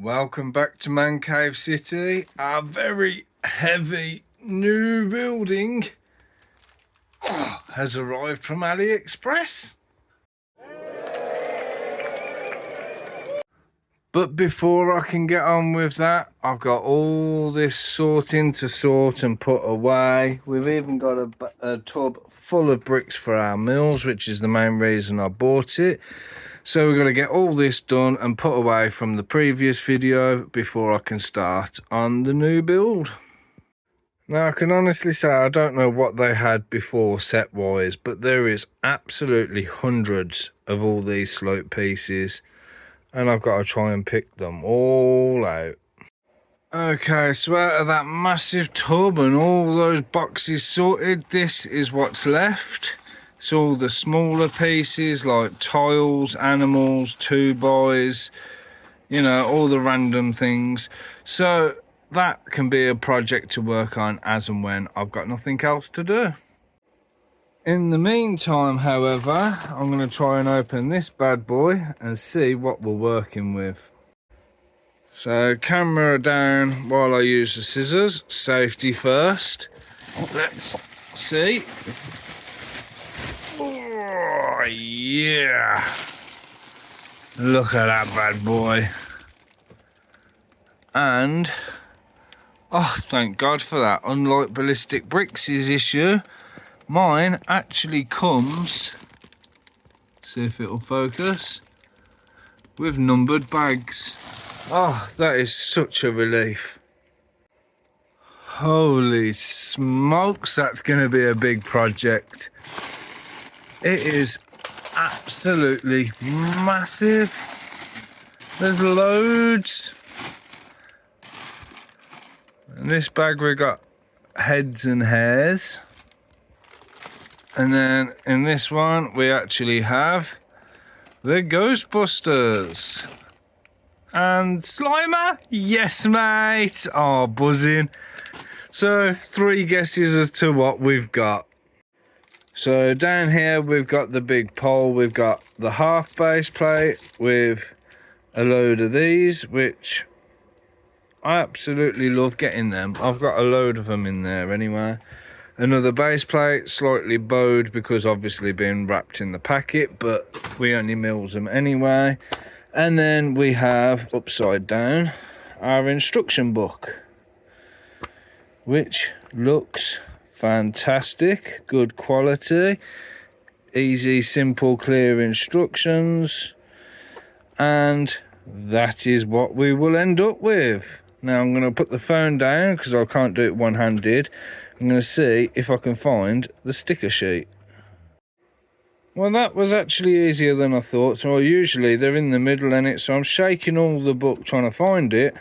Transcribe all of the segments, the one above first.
Welcome back to Mancave City. Our very heavy new building has arrived from AliExpress. But before I can get on with that, I've got all this sorting to sort and put away. We've even got a tub full of bricks for our mills, which is the main reason I bought it. So we're going to get all this done and put away from the previous video before I can start on the new build. Now I can honestly say I don't know what they had before set wise, but there is absolutely hundreds of all these slope pieces and I've got to try and pick them all out. Okay, so out of that massive tub and all those boxes sorted, this is what's left. It's all the smaller pieces like tiles, animals, 2x, you know, all the random things. So that can be a project to work on as and when I've got nothing else to do. In the meantime, however, I'm going to try and open this bad boy and see what we're working with. So camera down while I use the scissors, safety first. Let's see. Oh, yeah. Look at that bad boy. And, oh, thank God for that. Unlike ballistic bricks' issue, mine actually comes, see if it'll focus, with numbered bags. Oh, that is such a relief. Holy smokes, that's going to be a big project. It is absolutely massive. There's loads. In this bag we got heads and hairs. And then in this one we actually have the Ghostbusters. And Slimer? Yes, mate. Oh, buzzing. So 3 guesses as to what we've got. So down here we've got the big pole, we've got the half base plate with a load of these, which I absolutely love getting them. I've got a load of them in there anyway. Another base plate, slightly bowed because obviously being wrapped in the packet, but we only mills them anyway. And then we have, upside down, our instruction book, which looks fantastic, good quality, easy, simple, clear instructions, and that is what we will end up with. Now I'm going to put the phone down because I can't do it one-handed. I'm going to see if I can find the sticker sheet. Well, that was actually easier than I thought. So usually they're in the middle in it, so I'm shaking all the book trying to find it.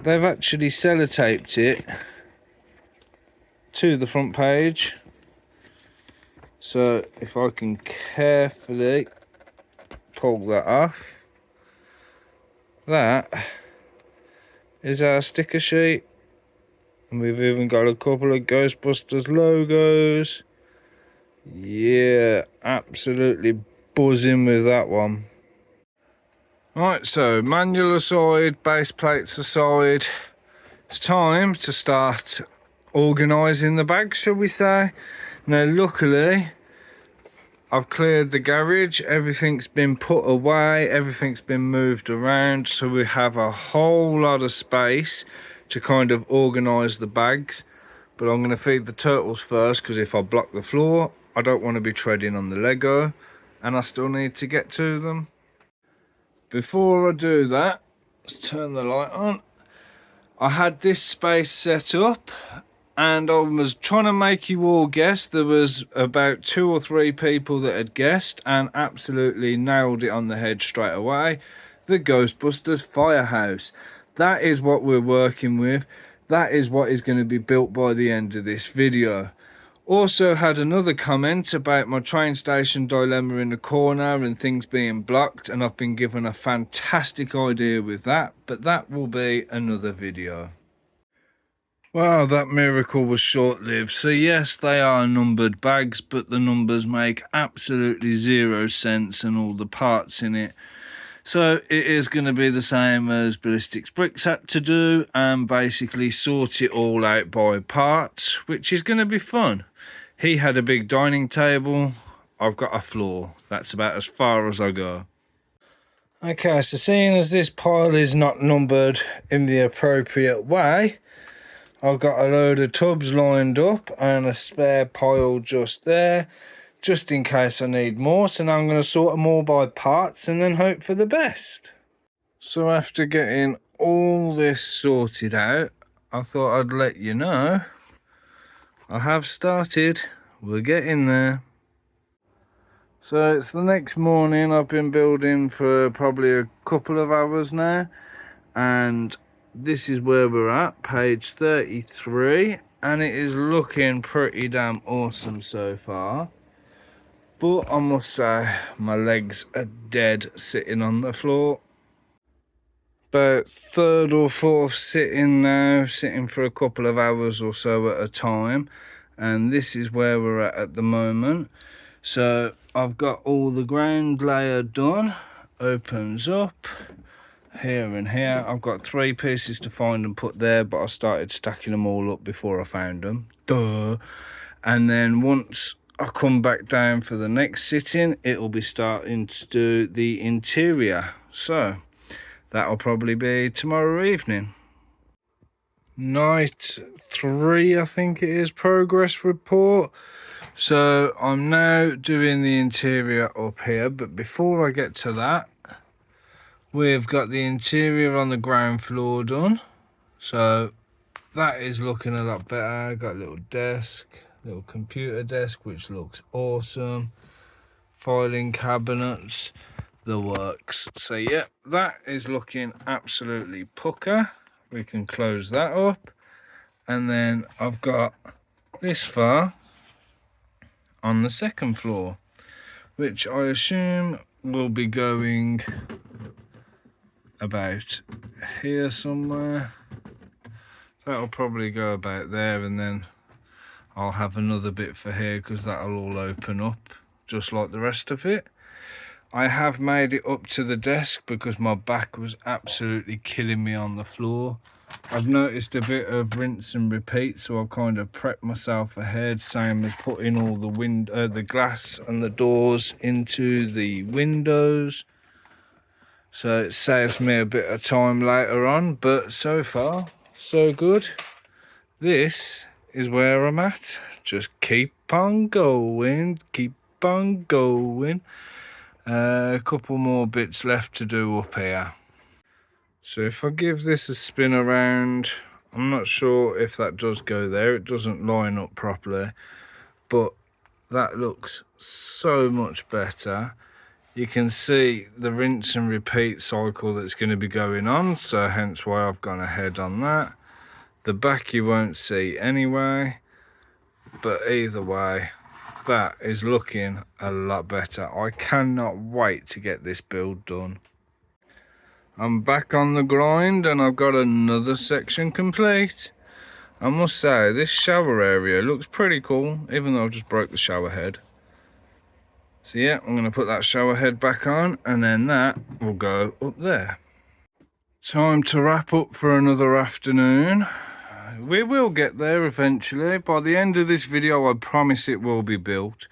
They've actually sellotaped it to the front page. So if I can carefully pull that off, that is our sticker sheet. And we've even got a couple of Ghostbusters logos. Yeah, absolutely buzzing with that one. Right, so manual aside, base plates aside, it's time to start organising the bags, shall we say. Now luckily I've cleared the garage, everything's been put away, everything's been moved around, so we have a whole lot of space to kind of organise the bags. But I'm going to feed the turtles first, because if I block the floor I don't want to be treading on the Lego, and I still need to get to them. Before I do that, let's turn the light on. I had this space set up and I was trying to make you all guess. There was about 2 or 3 people that had guessed and absolutely nailed it on the head straight away. The Ghostbusters firehouse. That is what we're working with. That is what is going to be built by the end of this video. Also had another comment about my train station dilemma in the corner and things being blocked, and I've been given a fantastic idea with that, but that will be another video. Well, that miracle was short-lived. So yes, they are numbered bags, but the numbers make absolutely 0 sense and all the parts in it So it is going to be the same as Ballistics Bricks had to do, and basically sort it all out by parts, which is going to be fun. He had a big dining table, I've got a floor. That's about as far as I go. Okay, so seeing as this pile is not numbered in the appropriate way, I've got a load of tubs lined up and a spare pile just there, just in case I need more. So now I'm going to sort them all by parts and then hope for the best. So after getting all this sorted out, I thought I'd let you know I have started. We're getting there. So it's the next morning. I've been building for probably a couple of hours now, and this is where we're at, page 33, and it is looking pretty damn awesome so far. But I must say, my legs are dead sitting on the floor. About third or fourth sitting now, sitting for a couple of hours or so at a time, and this is where we're at the moment. So I've got all the ground layer done, opens up here and here. I've got 3 pieces to find and put there, but I started stacking them all up before I found them. Duh. And then once I come back down for the next sitting, it'll be starting to do the interior. So that'll probably be tomorrow evening. Night 3, I think it is, progress report. So I'm now doing the interior up here, but before I get to that, we've got the interior on the ground floor done. So that is looking a lot better. Got a little desk, little computer desk, which looks awesome. Filing cabinets, the works. So yeah, that is looking absolutely pucker. We can close that up. And then I've got this far on the second floor, which I assume will be going about here somewhere. That'll probably go about there, and then I'll have another bit for here because that'll all open up just like the rest of it. I have made it up to the desk because my back was absolutely killing me on the floor. I've noticed a bit of rinse and repeat, so I've kind of prepped myself ahead, same as putting all the glass and the doors into the windows. So it saves me a bit of time later on, but so far, so good. This is where I'm at. Just keep on going, keep on going. A couple more bits left to do up here. So if I give this a spin around, I'm not sure if that does go there. It doesn't line up properly, but that looks so much better. You can see the rinse and repeat cycle that's going to be going on, so hence why I've gone ahead on that. The back you won't see anyway, but either way, that is looking a lot better. I cannot wait to get this build done. I'm back on the grind and I've got another section complete. I must say, this shower area looks pretty cool, even though I just broke the shower head. So yeah, I'm going to put that shower head back on, and then that will go up there. Time to wrap up for another afternoon. We will get there eventually. By the end of this video, I promise it will be built.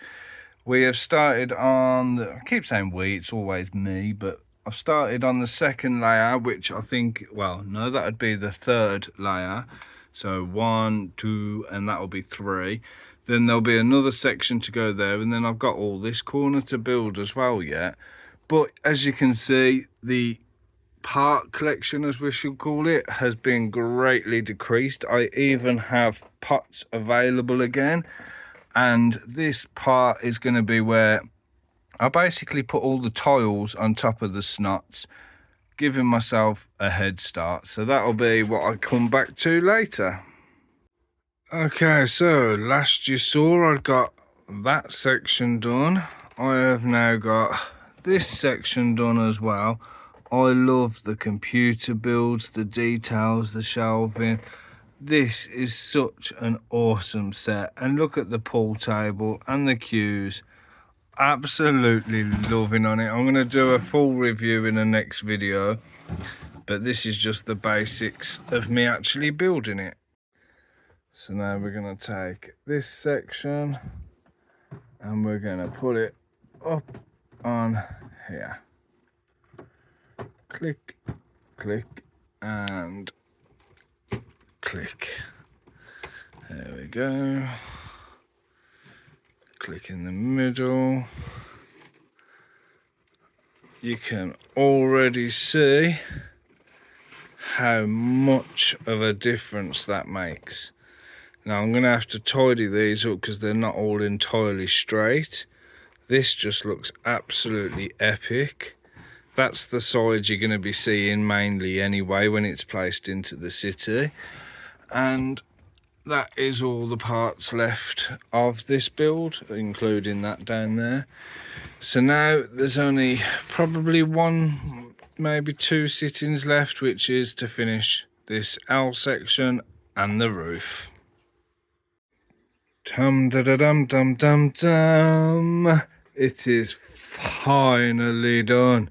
We have started on I keep saying we, it's always me, but I've started on the second layer, which I think, well, no, that would be the third layer. So 1, 2, and that will be 3. Then there'll be another section to go there, and then I've got all this corner to build as well yet. But as you can see, the part collection, as we should call it, has been greatly decreased. I even have pots available again, and this part is going to be where I basically put all the tiles on top of the snots, giving myself a head start. So that'll be what I come back to later. Okay, so last you saw I got that section done. I have now got this section done as well. I love the computer builds, the details, the shelving. This is such an awesome set. And look at the pool table and the queues. absolutely loving on it. I'm going to do a full review in the next video, but this is just the basics of me actually building it. So now we're going to take this section and we're going to put it up on here. Click, click, and click. There we go. Click in the middle. You can already see how much of a difference that makes. Now I'm going to have to tidy these up because they're not all entirely straight. This just looks absolutely epic. That's the side you're going to be seeing mainly anyway when it's placed into the city. And that is all the parts left of this build, including that down there. So now there's only probably one, maybe two sittings left, which is to finish this L section and the roof. Dum da da dum dum dum dum. It is finally done.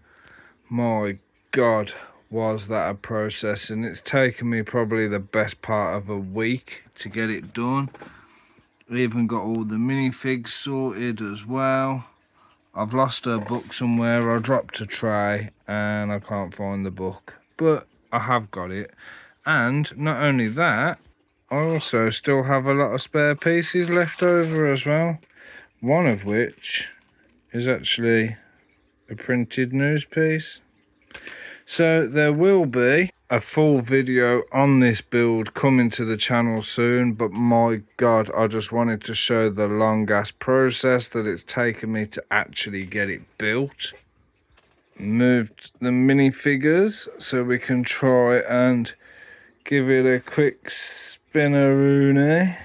My God, was that a process, and it's taken me probably the best part of a week to get it done. I even got all the minifigs sorted as well. I've lost a book somewhere. I dropped a tray and I can't find the book, but I have got it. And not only that, I also still have a lot of spare pieces left over as well. One of which is actually a printed news piece. So there will be a full video on this build coming to the channel soon, but my God, I just wanted to show the long ass process that it's taken me to actually get it built. Moved the minifigures so we can try and give it a quick spinneroony.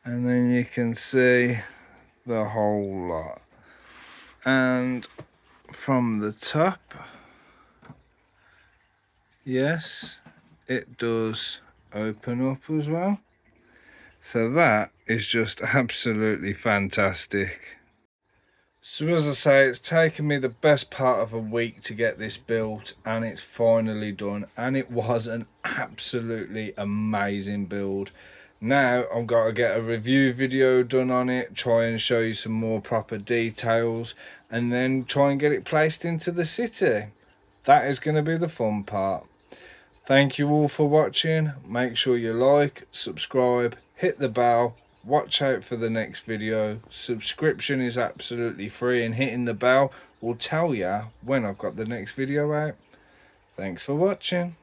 And then you can see the whole lot. And from the top, yes, it does open up as well. So that is just absolutely fantastic. So as I say, it's taken me the best part of a week to get this built, and it's finally done, and it was an absolutely amazing build. Now I've got to get a review video done on it, try and show you some more proper details, and then try and get it placed into the city. That is going to be the fun part. Thank you all for watching. Make sure you like, subscribe, hit the bell, watch out for the next video. Subscription is absolutely free, and hitting the bell will tell you when I've got the next video out. Thanks for watching.